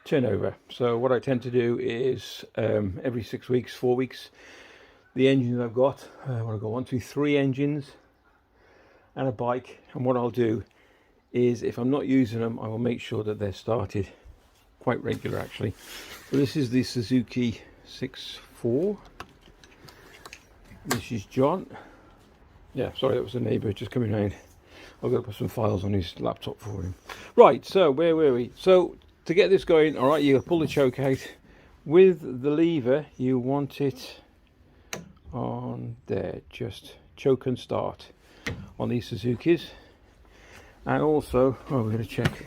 turnover. So what I tend to do is every 6 weeks, 4 weeks, the engines I've got, I've got 1, 2, 3 engines and a bike, and what I'll do is if I'm not using them, I will make sure that they're started quite regular actually. So this is the Suzuki 6.4. This is John. Yeah, sorry, that was a neighbour just coming round. I've got to put some files on his laptop for him. Right, so where were we? So to get this going, all right, you pull the choke out. With the lever, you want it on there, just choke and start on these Suzukis. And also, oh, we're going to check.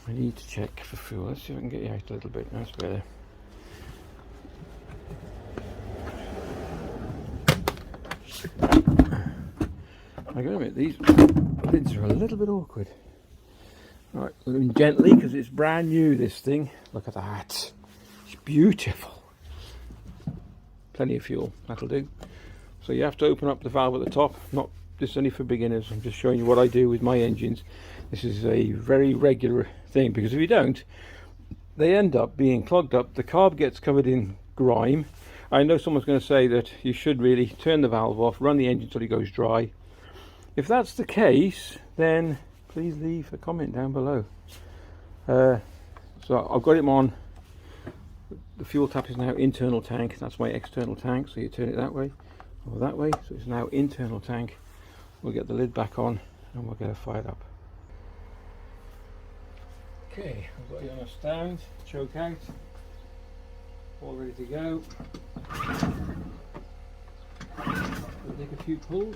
I need to check for fuel. Let's see if I can get you out a little bit. That's better. I gotta admit, these lids are a little bit awkward. Alright, put them in gently because it's brand new, this thing. Look at that. It's beautiful. Plenty of fuel, that'll do. So you have to open up the valve at the top. Not this is only for beginners. I'm just showing you what I do with my engines. This is a very regular thing because if you don't, they end up being clogged up. The carb gets covered in grime. I know someone's going to say that you should really turn the valve off, run the engine until it goes dry. If that's the case, then please leave a comment down below. So I've got him on. The fuel tap is now internal tank. That's my external tank. So you turn it that way or that way. So it's now internal tank. We'll get the lid back on and we'll get it fired up. Okay, I've got you on a stand. Choke out. All ready to go. We'll take a few pulls.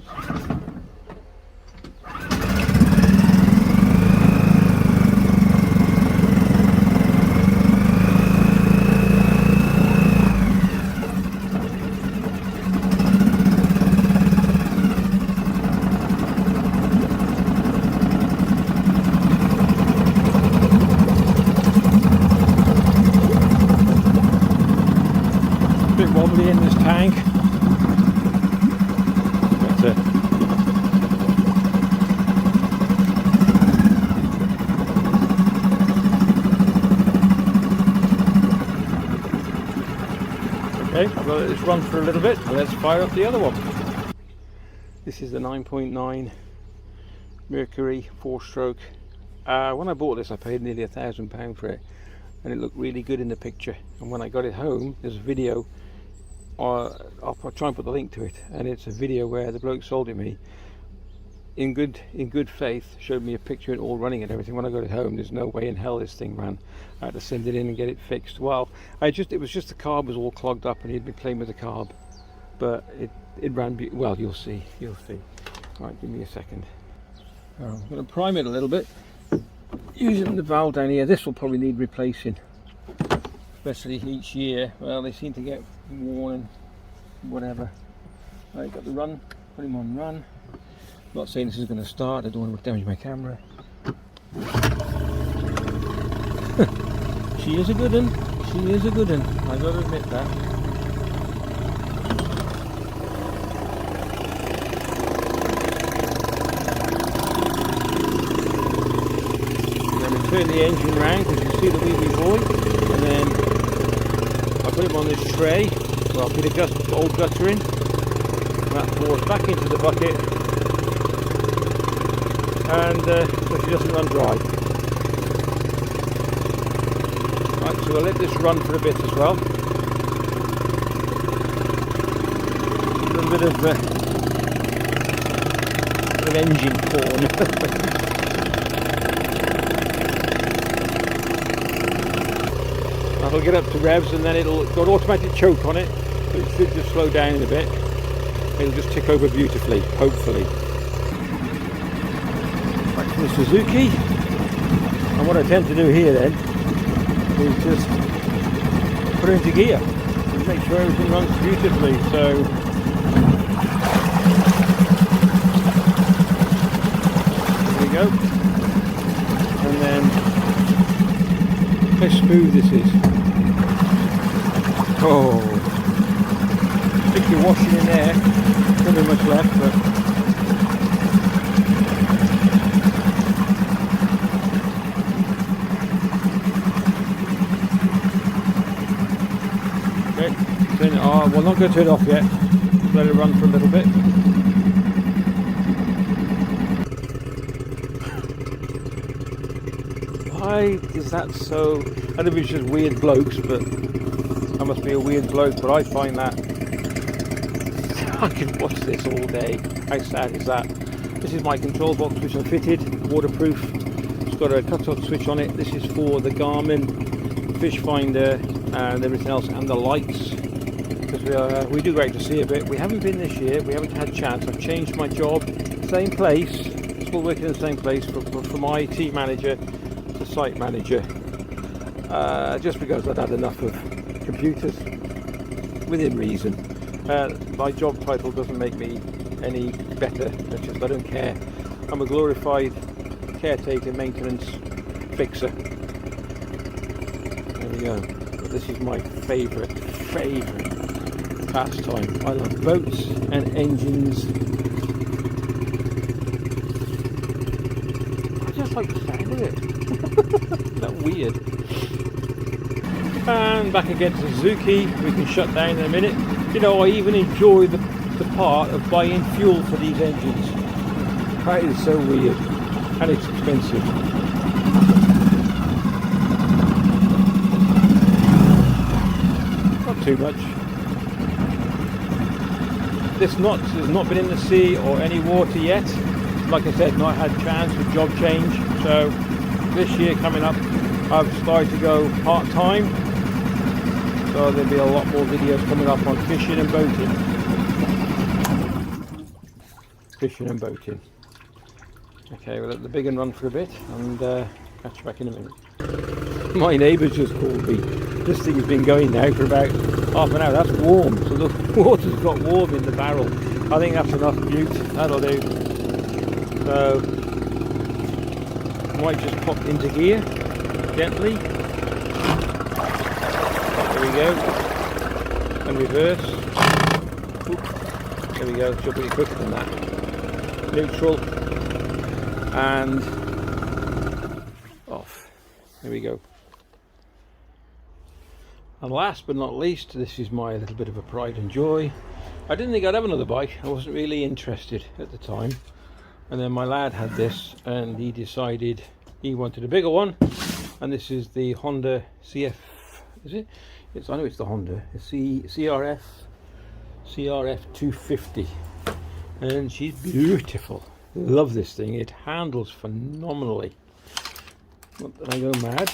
Bit wobbly in this tank, but okay, well, let's run for a little bit and let's fire up the other one. This is the 9.9 Mercury 4-stroke. When I bought this I paid nearly £1,000 for it and it looked really good in the picture, and when I got it home there's a video. I'll try and put the link to it, and it's a video where the bloke sold it me in good faith, showed me a picture and all running and everything. When I got it home, there's no way in hell this thing ran. I had to send it in and get it fixed. Well, it was just the carb was all clogged up and he'd been playing with the carb, but it ran well. You'll see. All right, give me a second. I'm going to prime it a little bit using the valve down here. This will probably need replacing, especially each year. Well, they seem to get worn and whatever. Right, got the run, put him on run. I'm not saying this is going to start, I don't want to damage my camera. She is a good one, I've got to admit that. I'm going to turn the engine round because you can see the wee boy, and then I put him on this tray, well, I'll put a old gutter in, that pours back into the bucket, and so she doesn't run dry. Right, so we'll let this run for a bit as well. A little bit of engine porn. That'll get up to revs and then it'll got automatic choke on it, so it should just slow down a bit. It'll just tick over beautifully, hopefully. Back to the Suzuki, and what I tend to do here then is just put it into gear and make sure everything runs beautifully. So there we go, and then how smooth this is. Oh, stick your washing in there, not very much left, but Oh, well, not going to turn it off yet. Let it run for a little bit. Why is that so? I don't know if it's just weird blokes, but I must be a weird bloke, but I find that I can watch this all day. How sad is that? This is my control box which I fitted, waterproof. It's got a cut-off switch on it. This is for the Garmin fish finder and everything else, and the lights, because we do great to see a bit. We haven't been this year, we haven't had a chance. I've changed my job, same place, still working in the same place, from IT manager to site manager, just because I'd had enough of computers, within reason. My job title doesn't make me any better, it's just I don't care. I'm a glorified caretaker, maintenance fixer. There we go. But this is my favourite pastime. I love boats and engines. I just like the sound of it. Isn't that weird? And back again to Suzuki. We can shut down in a minute. You know, I even enjoy the part of buying fuel for these engines. That is so weird, and it's expensive. Not too much. This knot has not been in the sea or any water yet. Like I said, not had chance with job change. So this year coming up, I've started to go part-time. So there'll be a lot more videos coming up on fishing and boating. Fishing and boating. Okay, we'll let the big one run for a bit and catch you back in a minute. My neighbour's just called me. This thing has been going now for about half an hour. That's warm, so the water's got warm in the barrel. I think that's enough mute. That'll do. So, might just pop into gear gently. There we go. And reverse. Oop. There we go. Should be quicker than that. Neutral. And off. There we go. And last but not least, this is my little bit of a pride and joy. I didn't think I'd have another bike. I wasn't really interested at the time. And then my lad had this and he decided he wanted a bigger one. And this is the Honda CF, is it? I know it's the Honda. It's the CRF 250. And she's beautiful. Love this thing. It handles phenomenally. Not that I go mad.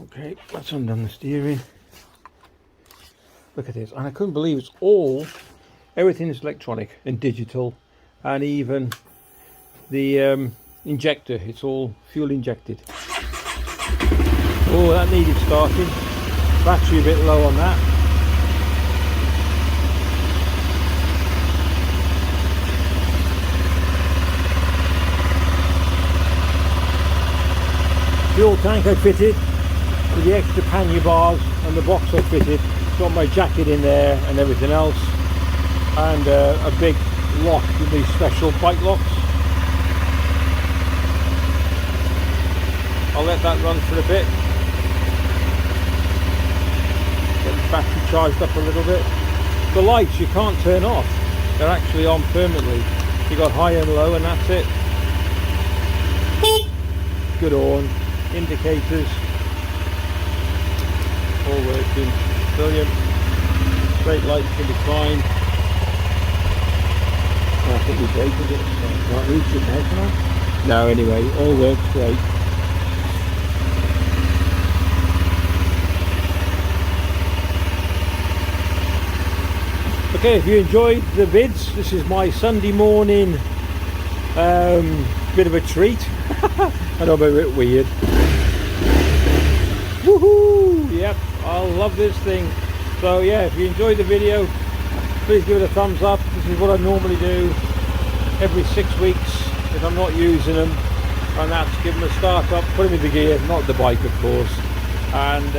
Okay, let's undone the steering. Look at this, and I couldn't believe it's everything is electronic and digital, and even the injector, it's all fuel injected. Oh, that needed starting. Battery a bit low on that. Fuel tank I fitted with the extra pannier bars, and the box I fitted. Got my jacket in there and everything else, and a big lock with these special bike locks. I'll let that run for a bit. Get the battery charged up a little bit. The lights you can't turn off. They're actually on permanently. You got high and low, and that's it. Good horn. Indicators. All working. Brilliant. Brake lights can be fine. Oh, I think we braking it, so I can't reach it now, can I? No, anyway, all works great. Okay, if you enjoyed the vids, this is my Sunday morning bit of a treat. I know I'm a bit weird. Woohoo! Yep, I love this thing. So yeah, if you enjoyed the video, please give it a thumbs up. This is what I normally do every 6 weeks if I'm not using them, and that's give them a start up, put them in the gear, not the bike of course, and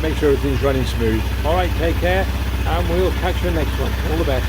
make sure everything's running smooth. Alright, take care, and we'll catch you in the next one. All the best.